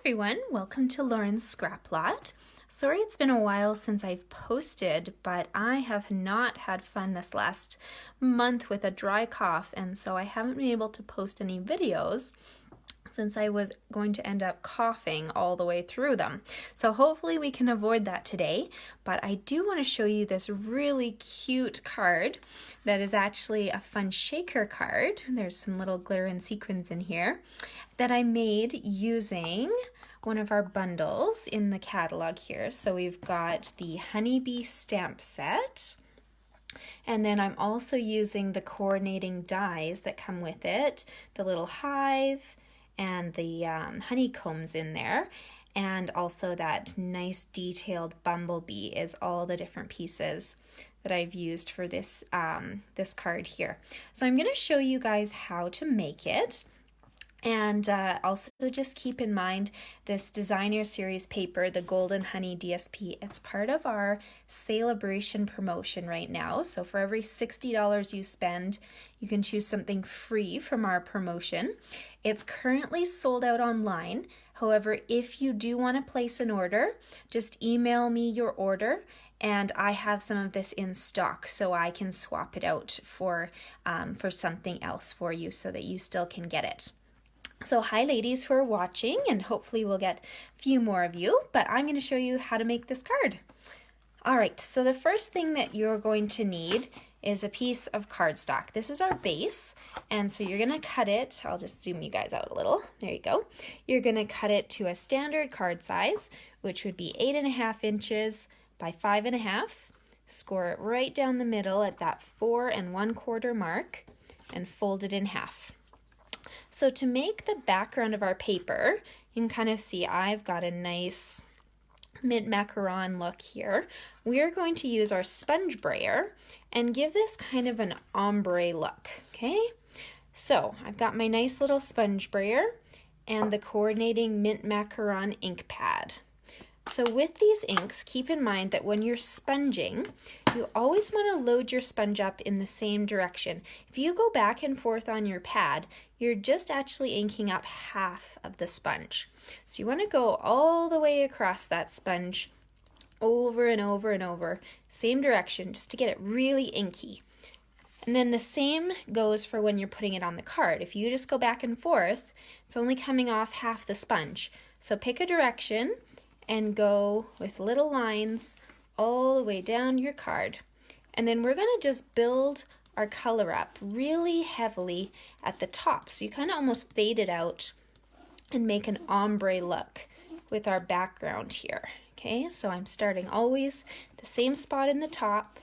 everyone, welcome to Lauren's Scrap Lot. Sorry it's been a while since I've posted, but I have not had fun this last month with a dry cough, and so I haven't been able to post any videos since I was going to end up coughing all the way through them. So hopefully we can avoid that today, but I do want to show you this really cute card that is actually a fun shaker card. There's some little glitter and sequins in here that I made using one of our bundles in the catalog here. So we've got the Honeybee stamp set, and then I'm also using the coordinating dies that come with it, the little hive and the honeycombs in there, and also that nice detailed bumblebee is all the different pieces that I've used for this this card here. So I'm going to show you guys how to make it. And also just keep in mind this designer series paper, the Golden Honey DSP, it's part of our celebration promotion right now. So for every $60 you spend, you can choose something free from our promotion. It's currently sold out online. However, if you do want to place an order, just email me your order and I have some of this in stock so I can swap it out for something else for you so that you still can get it. So hi ladies who are watching, and hopefully we'll get a few more of you, but I'm going to show you how to make this card. Alright, so the first thing that you're going to need is a piece of cardstock. This is our base, and so you're going to cut it. I'll just zoom you guys out a little. There you go. You're going to cut it to a standard card size, which would be 8.5 inches by 5.5. Score it right down the middle at that 4 1/4 mark and fold it in half. So to make the background of our paper, you can kind of see I've got a nice mint macaron look here. We are going to use our sponge brayer and give this kind of an ombre look, okay? So I've got my nice little sponge brayer and the coordinating mint macaron ink pad. So with these inks, keep in mind that when you're sponging, you always want to load your sponge up in the same direction. If you go back and forth on your pad, you're just actually inking up half of the sponge. So you want to go all the way across that sponge, over and over and over, same direction, just to get it really inky. And then the same goes for when you're putting it on the card. If you just go back and forth, it's only coming off half the sponge. So pick a direction and go with little lines all the way down your card. And then we're going to just build our color up really heavily at the top. So you kind of almost fade it out and make an ombre look with our background here. Okay, so I'm starting always the same spot in the top.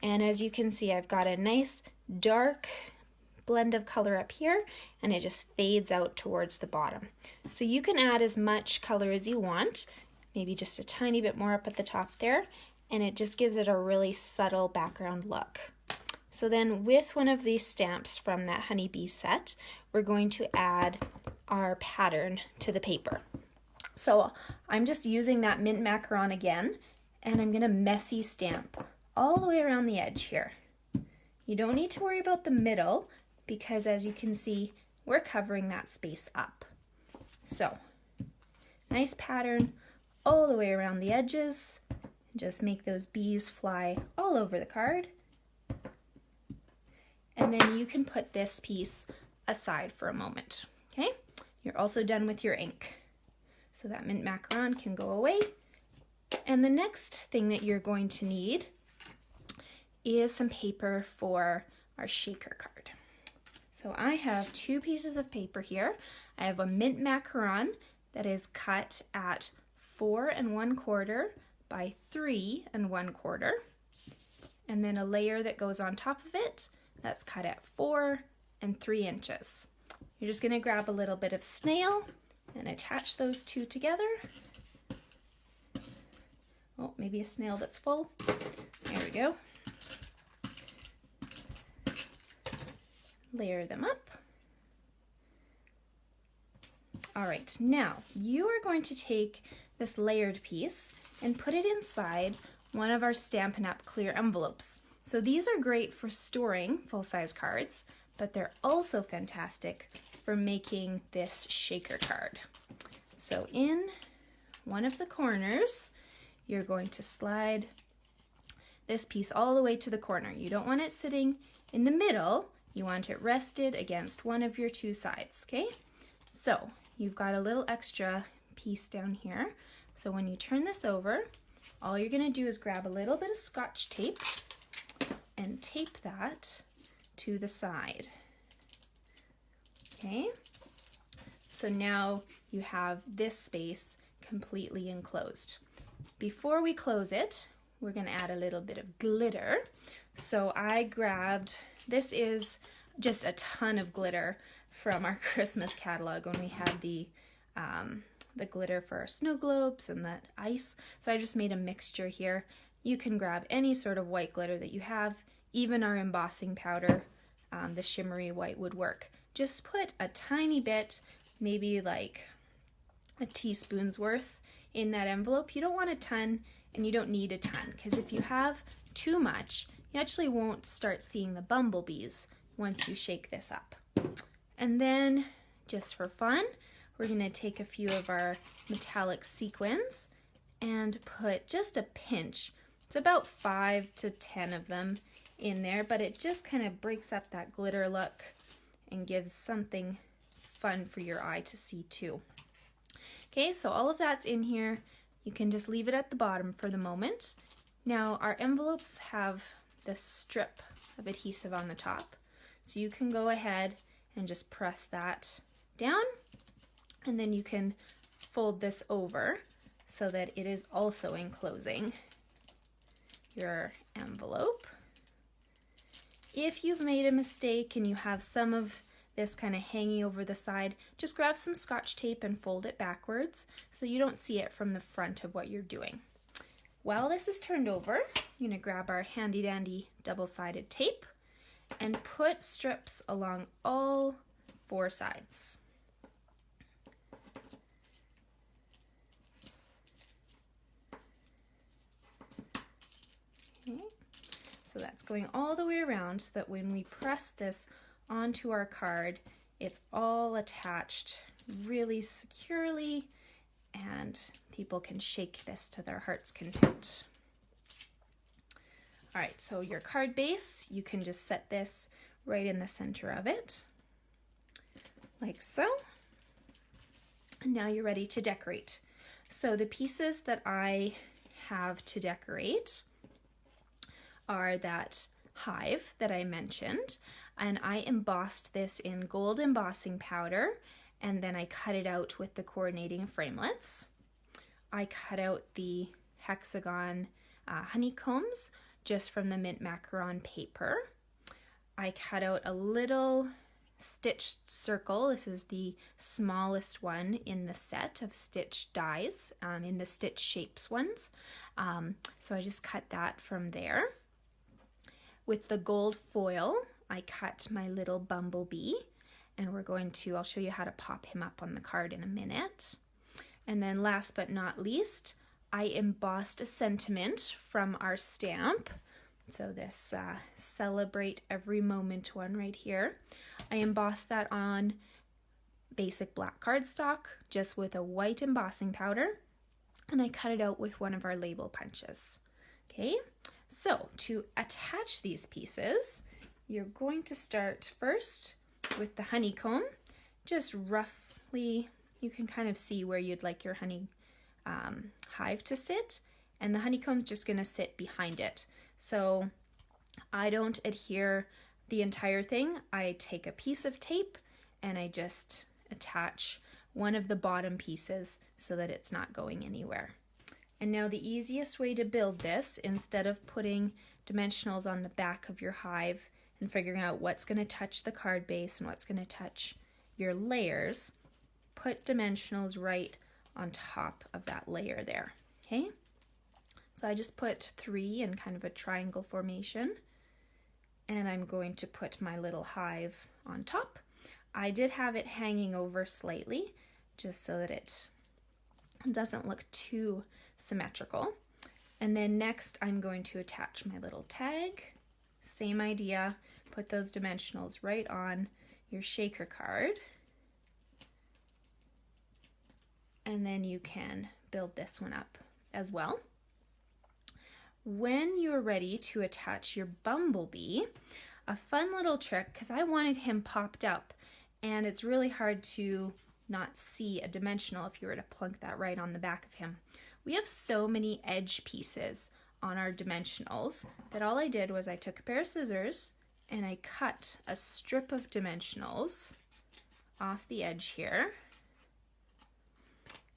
And as you can see, I've got a nice dark blend of color up here, and it just fades out towards the bottom. So you can add as much color as you want, maybe just a tiny bit more up at the top there, and it just gives it a really subtle background look. So then with one of these stamps from that Honeybee set, we're going to add our pattern to the paper. So I'm just using that mint macaron again, and I'm going to messy stamp all the way around the edge here. You don't need to worry about the middle because as you can see, we're covering that space up. So nice pattern all the way around the edges. Just make those bees fly all over the card. And then you can put this piece aside for a moment, okay? You're also done with your ink. So that mint macaron can go away. And the next thing that you're going to need is some paper for our shaker card. So I have two pieces of paper here. I have a mint macaron that is cut at 4 1/4 by 3 1/4, and then a layer that goes on top of it that's cut at 4 3 inches. You're just going to grab a little bit of snail and attach those two together. Oh, maybe a snail that's full. There we go. Layer them up. All right, now you are going to take this layered piece and put it inside one of our Stampin' Up! Clear envelopes. So these are great for storing full-size cards, but they're also fantastic for making this shaker card. So in one of the corners, you're going to slide this piece all the way to the corner. You don't want it sitting in the middle. You want it rested against one of your two sides, okay? So you've got a little extra piece down here. So when you turn this over, all you're gonna do is grab a little bit of Scotch tape and tape that to the side, okay? So now you have this space completely enclosed. Before we close it, we're gonna add a little bit of glitter. So I grabbed, this is just a ton of glitter from our Christmas catalog when we had the glitter for our snow globes and that ice. So I just made a mixture here. You can grab any sort of white glitter that you have, even our embossing powder, the shimmery white would work. Just put a tiny bit, maybe like a teaspoon's worth in that envelope. You don't want a ton and you don't need a ton, because if you have too much, you actually won't start seeing the bumblebees once you shake this up. And then just for fun, we're gonna take a few of our metallic sequins and put just a pinch. It's about 5 to 10 of them in there, but it just kind of breaks up that glitter look and gives something fun for your eye to see too. Okay, so all of that's in here. You can just leave it at the bottom for the moment. Now our envelopes have this strip of adhesive on the top. So you can go ahead and just press that down, and then you can fold this over so that it is also enclosing your envelope. If you've made a mistake and you have some of this kind of hanging over the side, just grab some Scotch tape and fold it backwards so you don't see it from the front of what you're doing. While this is turned over, you're gonna grab our handy dandy double-sided tape and put strips along all 4 sides. Okay. So that's going all the way around so that when we press this onto our card, it's all attached really securely and people can shake this to their heart's content. All right, so your card base, you can just set this right in the center of it, like so. And now you're ready to decorate. So the pieces that I have to decorate are that hive that I mentioned, and I embossed this in gold embossing powder, and then I cut it out with the coordinating framelits. I cut out the hexagon honeycombs just from the mint macaron paper. I cut out a little stitched circle. This is the smallest one in the set of stitched dies, in the stitch shapes ones. So I just cut that from there. With the gold foil, I cut my little bumblebee, and I'll show you how to pop him up on the card in a minute. And then last but not least, I embossed a sentiment from our stamp. So this Celebrate Every Moment one right here. I embossed that on basic black cardstock, just with a white embossing powder, and I cut it out with one of our label punches. Okay, so to attach these pieces, you're going to start first with the honeycomb. Just roughly, you can kind of see where you'd like your honey hive to sit, and the honeycomb's just going to sit behind it. So I don't adhere the entire thing. I take a piece of tape and I just attach one of the bottom pieces so that it's not going anywhere. And now the easiest way to build this, instead of putting dimensionals on the back of your hive and figuring out what's going to touch the card base and what's going to touch your layers, put dimensionals right on top of that layer there, okay? So I just put 3 in kind of a triangle formation, and I'm going to put my little hive on top. I did have it hanging over slightly, just so that it doesn't look too symmetrical. And then next I'm going to attach my little tag. Same idea, put those dimensionals right on your shaker card. and then you can build this one up as well. When you're ready to attach your bumblebee, a fun little trick, because I wanted him popped up, and it's really hard to not see a dimensional if you were to plunk that right on the back of him. We have so many edge pieces on our dimensionals that all I did was I took a pair of scissors and I cut a strip of dimensionals off the edge here.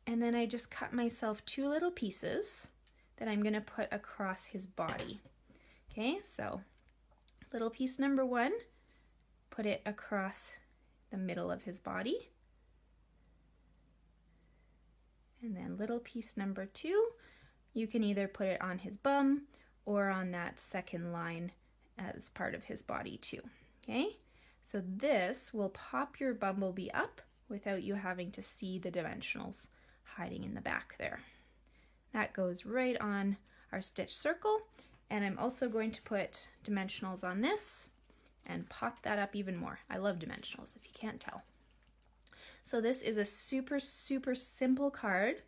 And then I just cut myself 2 little pieces that I'm going to put across his body. Okay, so little piece number 1, put it across the middle of his body. And then little piece number 2, you can either put it on his bum or on that second line as part of his body too. Okay, so this will pop your bumblebee up without you having to see the dimensionals hiding in the back there. That goes right on our stitch circle, and I'm also going to put dimensionals on this and pop that up even more. I love dimensionals if you can't tell. So this is a super simple card,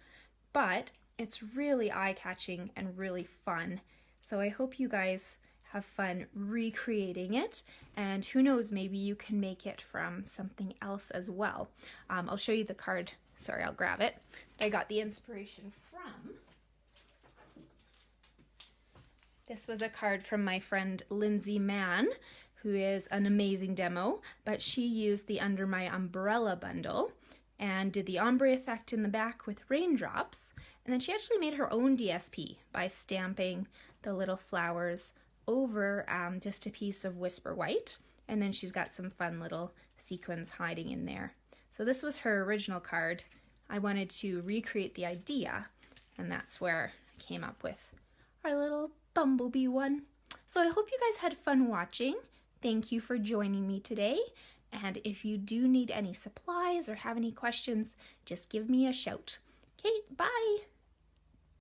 but it's really eye-catching and really fun. So I hope you guys have fun recreating it, and who knows, maybe you can make it from something else as well. I'll show you the card. Sorry, I'll grab it. I got the inspiration from. This was a card from my friend Lindsay Mann, who is an amazing demo, but she used the Under My Umbrella bundle and did the ombre effect in the back with raindrops, and then she actually made her own DSP by stamping the little flowers over just a piece of Whisper White, and then she's got some fun little sequins hiding in there. So this was her original card. I wanted to recreate the idea, and that's where I came up with our little bumblebee one. So I hope you guys had fun watching. Thank you for joining me today, and if you do need any supplies or have any questions, just give me a shout. Okay, bye!